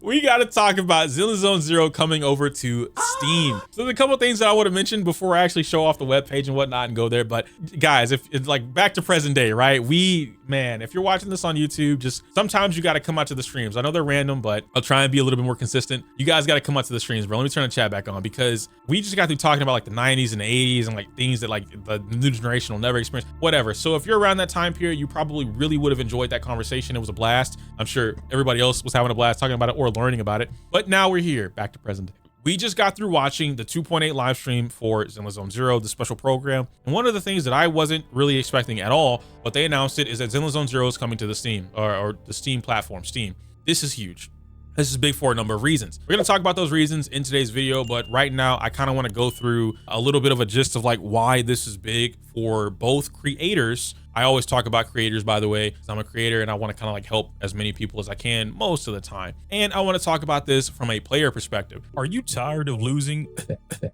we got to talk about Zenless Zone Zero coming over to Steam. So there's a couple of things that I want to mention before I actually show off the webpage and whatnot and go there. But guys, if it's like back to present day, right? Man, if you're watching this on YouTube, just sometimes you got to come out to the streams. I know they're random, but I'll try and be a little bit more consistent. You guys got to come out to the streams, bro. Let me turn the chat back on because we just got through talking about like the 90s and the 80s and like things that like the new generation will never experience, whatever. So if you're around that time period, you probably really would have enjoyed that conversation. It was a blast. I'm sure everybody else was having a blast talking about it or learning about it. But now we're here, back to present day. We just got through watching the 2.8 live stream for Zenless Zone Zero, the special program. And one of the things that I wasn't really expecting at all, but they announced it, is that Zenless Zone Zero is coming to the Steam or the Steam platform, Steam. This is huge. This is big for a number of reasons. We're gonna talk about those reasons in today's video, but right now I kind of want to go through a little bit of a gist of like why this is big for both creators. I always talk about creators, by the way, because I'm a creator and I want to kind of like help as many people as I can most of the time. And I want to talk about this from a player perspective. Are you tired of losing?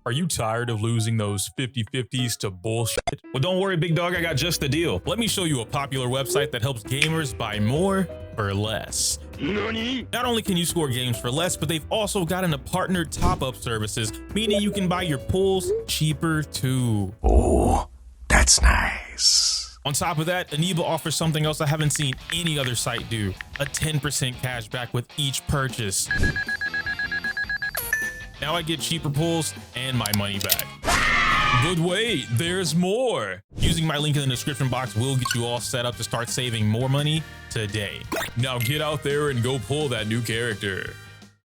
Are you tired of losing those 50-50s to bullshit? Well, don't worry, big dog, I got just the deal. Let me show you a popular website that helps gamers buy more for less. Not only can you score games for less, but they've also gotten a partnered top-up services, meaning you can buy your pulls cheaper too. Oh, that's nice. On top of that, Aniba offers something else I haven't seen any other site do, a 10% cash back with each purchase. Now I get cheaper pulls and my money back. But wait, there's more. Using my link in the description box will get you all set up to start saving more money today. Now get out there and go pull that new character.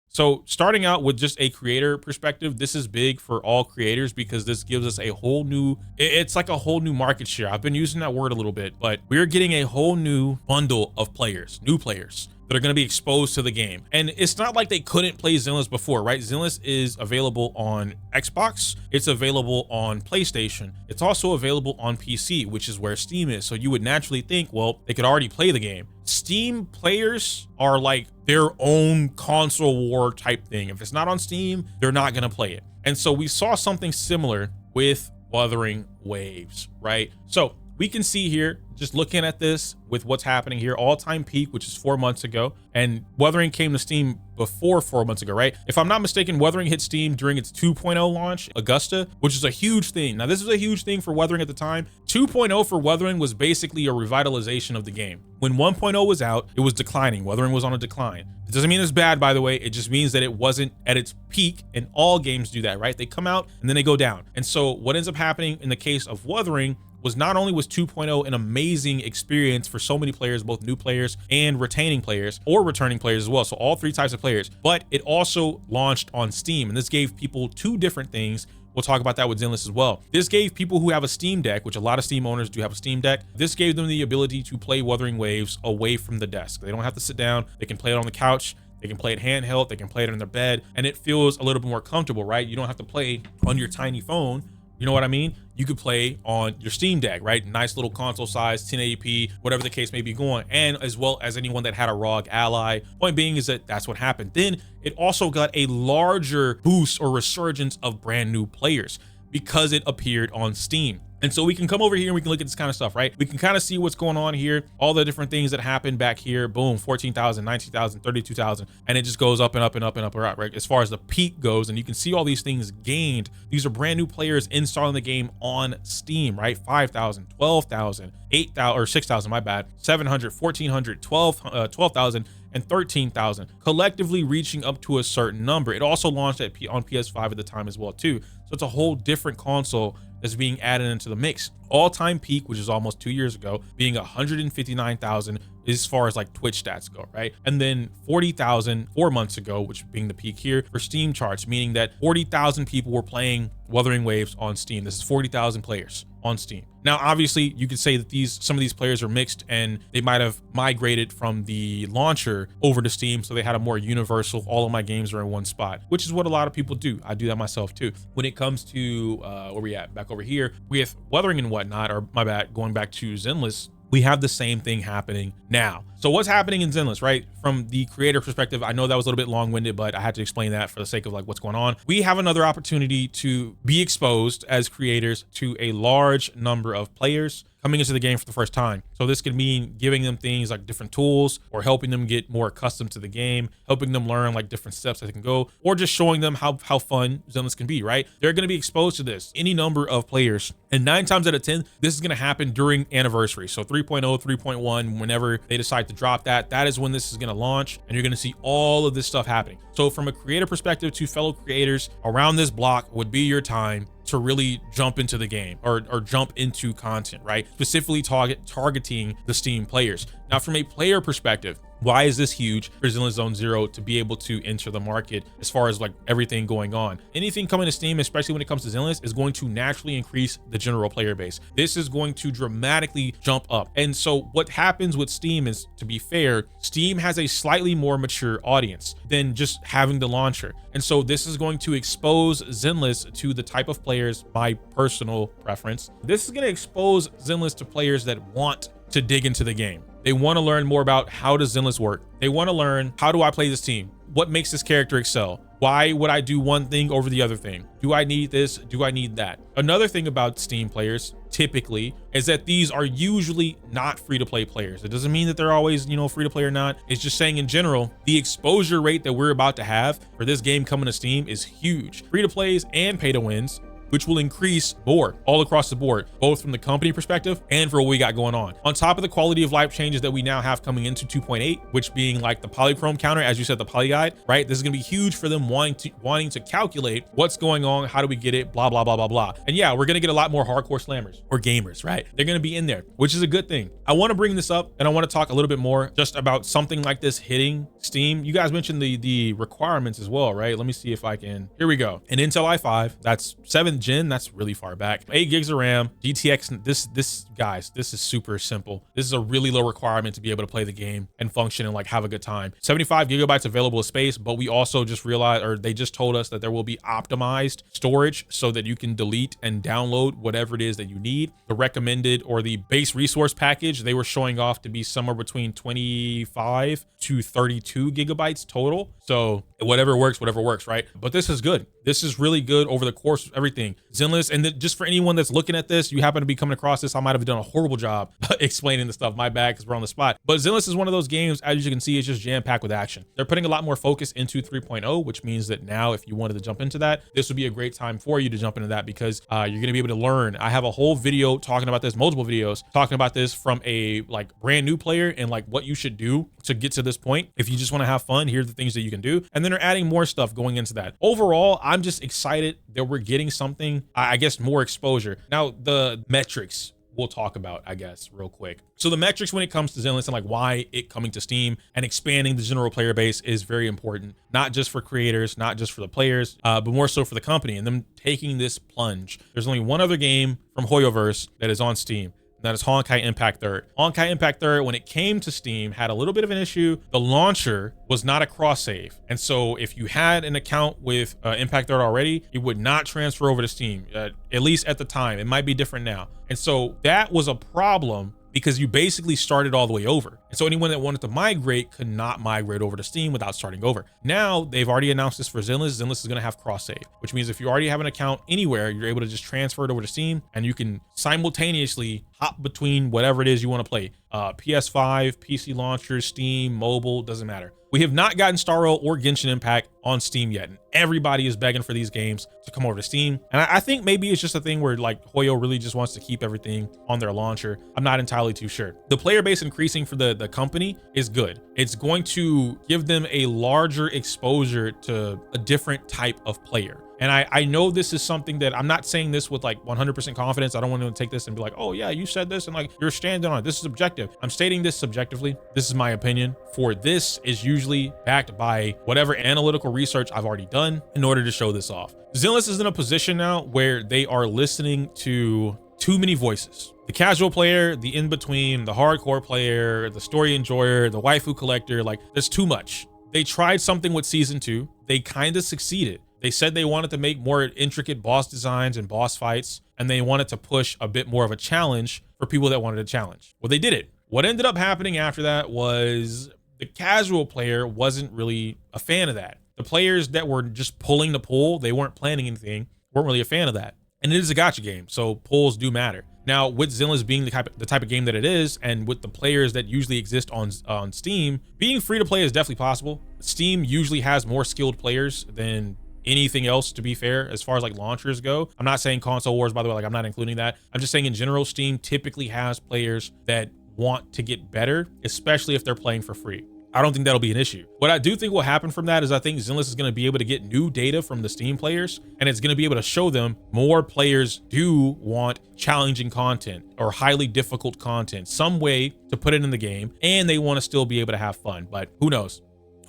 So starting out with just a creator perspective, this is big for all creators because this gives us a whole new, it's like a whole new market share. I've been using that word a little bit, but we're getting a whole new bundle of players, new players that are going to be exposed to the game. And it's not like they couldn't play Zenless before, right? Zenless is available on Xbox. It's available on PlayStation. It's also available on PC, which is where Steam is. So you would naturally think, well, they could already play the game. Steam players are like their own console war type thing. If it's not on Steam, they're not going to play it. And so we saw something similar with Wuthering Waves, right? So we can see here, just looking at this with what's happening here, all-time peak, which is 4 months ago, and Wuthering came to Steam before 4 months ago, right? If I'm not mistaken, Wuthering hit Steam during its 2.0 launch, Augusta, which is a huge thing. Now, this was a huge thing for Wuthering at the time. 2.0 for Wuthering was basically a revitalization of the game. When 1.0 was out, it was declining. Wuthering was on a decline. It doesn't mean it's bad, by the way. It just means that it wasn't at its peak, and all games do that, right? They come out and then they go down. And so what ends up happening in the case of Wuthering was not only was 2.0 an amazing experience for so many players, both new players and retaining players or returning players as well. So all three types of players, but it also launched on Steam. And this gave people two different things. We'll talk about that with Zenless as well. This gave people who have a Steam Deck, which a lot of Steam owners do have a Steam Deck, this gave them the ability to play Wuthering Waves away from the desk. They don't have to sit down. They can play it on the couch. They can play it handheld. They can play it in their bed, and it feels a little bit more comfortable, right? You don't have to play on your tiny phone. You know what I mean? You could play on your Steam Deck, right? Nice little console size, 1080p, whatever the case may be going, and as well as anyone that had a ROG Ally. Point being is that that's what happened. Then it also got a larger boost or resurgence of brand new players because it appeared on Steam. And so we can come over here and we can look at this kind of stuff, right? We can kind of see what's going on here, all the different things that happened back here. Boom, 14,000, 19,000, 32,000, and it just goes up and up and up and up and up, right? As far as the peak goes, and you can see all these things gained. These are brand new players installing the game on Steam, right? 5,000, 12,000, 8,000, or 6,000, my bad, 700, 1,400, 12,000, and 13,000, collectively reaching up to a certain number. It also launched on PS5 at the time as well, too. So it's a whole different console that's being added into the mix. All-time peak, which is almost 2 years ago, being 159,000 as far as like Twitch stats go, right? And then 40,000 4 months ago, which being the peak here for Steam charts, meaning that 40,000 people were playing Wuthering Waves on Steam. This is 40,000 players on Steam. Now, obviously, you could say that some of these players are mixed and they might have migrated from the launcher over to Steam, so they had a more universal, all of my games are in one spot, which is what a lot of people do. I do that myself too. When it comes to where we at, back over here with Wuthering and whatnot, or my bad, going back to Zenless, we have the same thing happening now. So what's happening in Zenless, right? From the creator perspective, I know that was a little bit long-winded, but I had to explain that for the sake of like what's going on. We have another opportunity to be exposed as creators to a large number of players coming into the game for the first time. So this could mean giving them things like different tools, or helping them get more accustomed to the game, helping them learn like different steps that they can go, or just showing them how fun Zenless can be, right? They're going to be exposed to this, any number of players. And 9 times out of 10, this is going to happen during anniversary. So 3.0, 3.1, whenever they decide to drop that, that is when this is going to launch, and you're going to see all of this stuff happening. So from a creator perspective, to fellow creators, around this block would be your time to really jump into the game, or jump into content, right? Specifically targeting the Steam players. Now, from a player perspective, why is this huge for Zenless Zone Zero to be able to enter the market as far as like everything going on? Anything coming to Steam, especially when it comes to Zenless, is going to naturally increase the general player base. This is going to dramatically jump up. And so what happens with Steam is, to be fair, Steam has a slightly more mature audience than just having the launcher. And so this is going to expose Zenless to the type of players, my personal preference. This is going to expose Zenless to players that want to dig into the game. They want to learn more about how does Zenless work. They want to learn, how do I play this team? What makes this character excel? Why would I do one thing over the other thing? Do I need this? Do I need that? Another thing about Steam players typically is that these are usually not free-to-play players. It doesn't mean that they're always, free-to-play or not. It's just saying in general, the exposure rate that we're about to have for this game coming to Steam is huge. Free-to-plays and pay-to-wins, which will increase more all across the board, both from the company perspective and for what we got going on top of the quality of life changes that we now have coming into 2.8, which being like the polychrome counter, as you said, the poly guide, right? This is gonna be huge for them wanting to calculate what's going on, how do we get it, blah, blah, blah, blah, blah. And yeah, we're gonna get a lot more hardcore slammers or gamers, right? They're gonna be in there, which is a good thing. I wanna bring this up, and I wanna talk a little bit more just about something like this hitting Steam. You guys mentioned the requirements as well, right? Let me see if I can, here we go. An Intel i5, that's 7th gen, that's really far back. 8 gigs of RAM, GTX, guys, this is super simple. This is a really low requirement to be able to play the game and function and like have a good time. 75 gigabytes available space, but we also just realized, or they just told us, that there will be optimized storage so that you can delete and download whatever it is that you need. The recommended, or the base resource package, they were showing off to be somewhere between 25 to 32 gigabytes total. So whatever works, right? But this is good. This is really good over the course of everything. Zenless, and just for anyone that's looking at this, you happen to be coming across this, I might have done a horrible job explaining the stuff. My bad, because we're on the spot. But Zenless is one of those games, as you can see, it's just jam-packed with action. They're putting a lot more focus into 3.0, which means that now, if you wanted to jump into that, this would be a great time for you to jump into that, because you're going to be able to learn. I have a whole video talking about this, multiple videos talking about this from a like brand new player, and like what you should do to get to this point. If you just want to have fun, here's the things that you can do. And then they're adding more stuff going into that. Overall, I'm just excited that we're getting something, I guess, more exposure. Now, the metrics we'll talk about, I guess, real quick. So the metrics when it comes to Zenless and like why it coming to Steam and expanding the general player base is very important, not just for creators, not just for the players, but more so for the company and them taking this plunge. There's only one other game from Hoyoverse that is on Steam. That is Honkai Impact 3rd. Honkai Impact 3rd, when it came to Steam, had a little bit of an issue. The launcher was not a cross save. And so if you had an account with Impact 3rd already, it would not transfer over to Steam, at least at the time. It might be different now. And so that was a problem, because you basically started all the way over. And so anyone that wanted to migrate could not migrate over to Steam without starting over. Now, they've already announced this for Zenless. Zenless is gonna have cross save, which means if you already have an account anywhere, you're able to just transfer it over to Steam, and you can simultaneously hop between whatever it is you wanna play. PS5, PC launcher, Steam, mobile, doesn't matter. We have not gotten Starro or Genshin Impact on Steam yet, and everybody is begging for these games to come over to Steam. And I think maybe it's just a thing where like Hoyo really just wants to keep everything on their launcher. I'm not entirely too sure. The player base increasing for the company is good. It's going to give them a larger exposure to a different type of player. And I know this is something that I'm not saying this with like 100% confidence. I don't want to take this and be like, oh yeah, you said this and like you're standing on it. This is objective. I'm stating this subjectively. This is my opinion. For this is usually backed by whatever analytical research I've already done in order to show this off. Zenless is in a position now where they are listening to too many voices. The casual player, the in-between, the hardcore player, the story enjoyer, the waifu collector, like there's too much. They tried something with season 2. They kind of succeeded. They said they wanted to make more intricate boss designs and boss fights, and they wanted to push a bit more of a challenge for people that wanted a challenge. Well, they did it. What ended up happening after that was the casual player wasn't really a fan of that. The players that were just pulling the pull, they weren't planning anything, weren't really a fan of that. And it is a gacha game, so pulls do matter. Now, with Zenless being the type of game that it is, and with the players that usually exist on Steam, being free to play is definitely possible. Steam usually has more skilled players than anything else, to be fair, as far as like launchers go. I'm not saying console wars, by the way, like I'm not including that. I'm just saying in general, Steam typically has players that want to get better, especially if they're playing for free. I don't think that'll be an issue. What I do think will happen from that is I think Zenless is going to be able to get new data from the Steam players, and it's going to be able to show them more players do want challenging content or highly difficult content, some way to put it in the game, and they want to still be able to have fun, but who knows?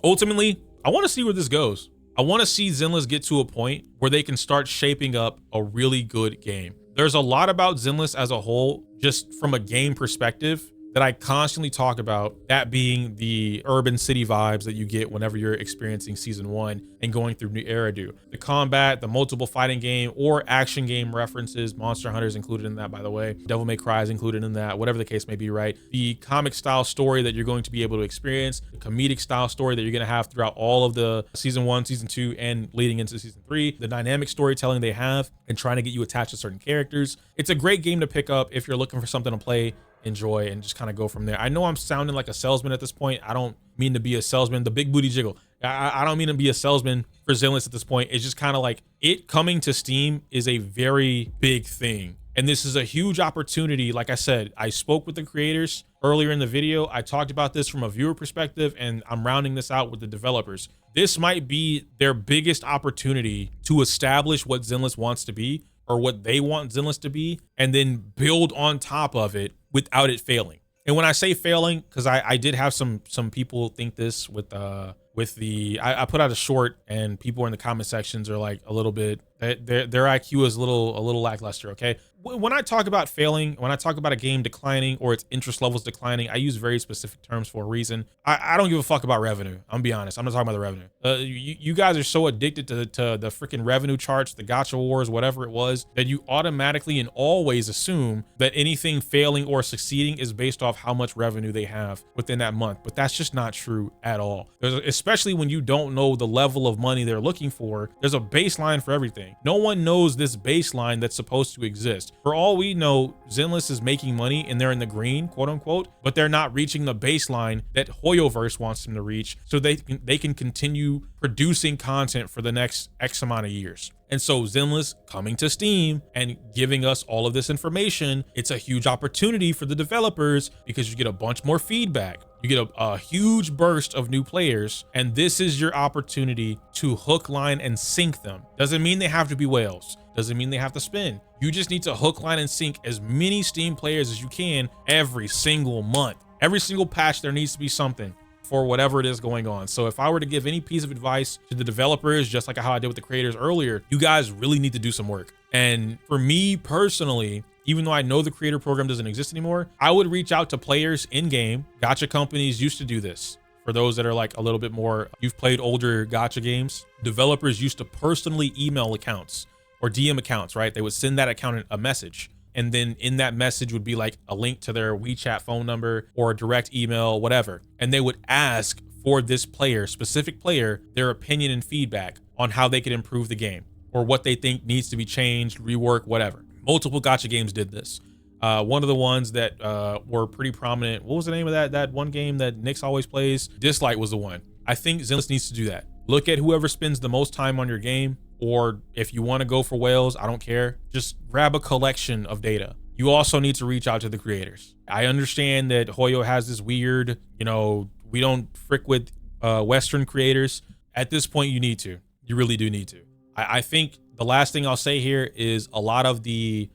Ultimately, I want to see where this goes. I want to see Zenless get to a point where they can start shaping up a really good game. There's a lot about Zenless as a whole, just from a game perspective, that I constantly talk about, that being the urban city vibes that you get whenever you're experiencing season 1 and going through New Eridu. The combat, the multiple fighting game or action game references, Monster Hunter is included in that, by the way. Devil May Cry is included in that, whatever the case may be, right? The comic style story that you're going to be able to experience, the comedic style story that you're going to have throughout all of the season 1, season 2, and leading into season 3, the dynamic storytelling they have and trying to get you attached to certain characters. It's a great game to pick up if you're looking for something to play, enjoy, and just kind of go from there. I know I'm sounding like a salesman at this point. I don't mean to be a salesman. The big booty jiggle. I don't mean to be a salesman for Zenless at this point. It's just kind of like it coming to Steam is a very big thing. And this is a huge opportunity. Like I said, I spoke with the creators earlier in the video. I talked about this from a viewer perspective, and I'm rounding this out with the developers. This might be their biggest opportunity to establish what Zenless wants to be, or what they want Zenless to be, and then build on top of it without it failing. And when I say failing, because I did have some people think this with the I put out a short, and people in the comment sections are like a little bit, their IQ is a little lackluster. Okay, when I talk about failing, when I talk about a game declining or its interest levels declining, I use very specific terms for a reason. I don't give a fuck about revenue. I'm gonna be honest. I'm not talking about the revenue. You guys are so addicted to the freaking revenue charts, the gacha wars, whatever it was, that you automatically and always assume that anything failing or succeeding is based off how much revenue they have within that month. But that's just not true at all. Especially when you don't know the level of money they're looking for. There's a baseline for everything. No one knows this baseline that's supposed to exist. For all we know, Zenless is making money and they're in the green, quote unquote, but they're not reaching the baseline that Hoyoverse wants them to reach, so they can continue producing content for the next X amount of years. And so Zenless coming to Steam and giving us all of this information, it's a huge opportunity for the developers because you get a bunch more feedback. You get a huge burst of new players, and this is your opportunity to hook, line, and sink them. Doesn't mean they have to be whales. Doesn't mean they have to spin. You just need to hook, line, and sink as many Steam players as you can every single month. Every single patch, there needs to be something for whatever it is going on. So if I were to give any piece of advice to the developers, just like how I did with the creators earlier, you guys really need to do some work. And for me personally, even though I know the creator program doesn't exist anymore, I would reach out to players in game. Gacha companies used to do this. For those that are like a little bit more, you've played older gacha games, developers used to personally email accounts or DM accounts, right? They would send that account a message. And then in that message would be like a link to their WeChat phone number or a direct email, whatever. And they would ask for this player, specific player, their opinion and feedback on how they could improve the game or what they think needs to be changed, rework, whatever. Multiple gacha games did this. One of the ones that were pretty prominent, what was the name of that one game that Nyx always plays? Dislight was the one. I think Zenless needs to do that. Look at whoever spends the most time on your game, or if you want to go for whales, I don't care. Just grab a collection of data. You also need to reach out to the creators. I understand that Hoyo has this weird, we don't frick with Western creators. At this point, you need to. You really do need to. I think the last thing I'll say here is a lot of the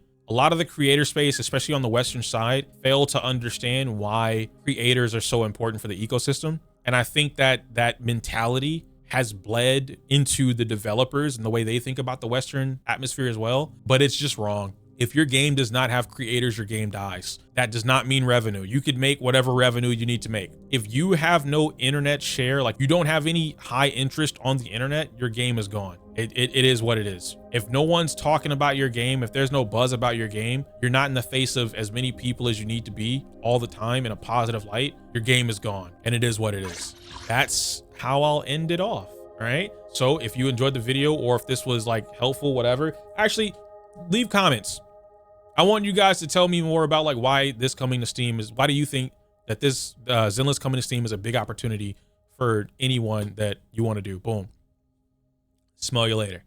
creator space, especially on the Western side, fail to understand why creators are so important for the ecosystem. And I think that mentality has bled into the developers and the way they think about the Western atmosphere as well, but it's just wrong. If your game does not have creators, your game dies. That does not mean revenue. You could make whatever revenue you need to make. If you have no internet share, like you don't have any high interest on the internet, your game is gone. It is what it is. If no one's talking about your game, if there's no buzz about your game, you're not in the face of as many people as you need to be all the time in a positive light, your game is gone. And it is what it is. That's how I'll end it off. All right. So if you enjoyed the video or if this was like helpful, whatever, actually leave comments. I want you guys to tell me more about like why this coming to Steam is, why do you think that this Zenless coming to Steam is a big opportunity for anyone that you want to do? Boom. Smell you later.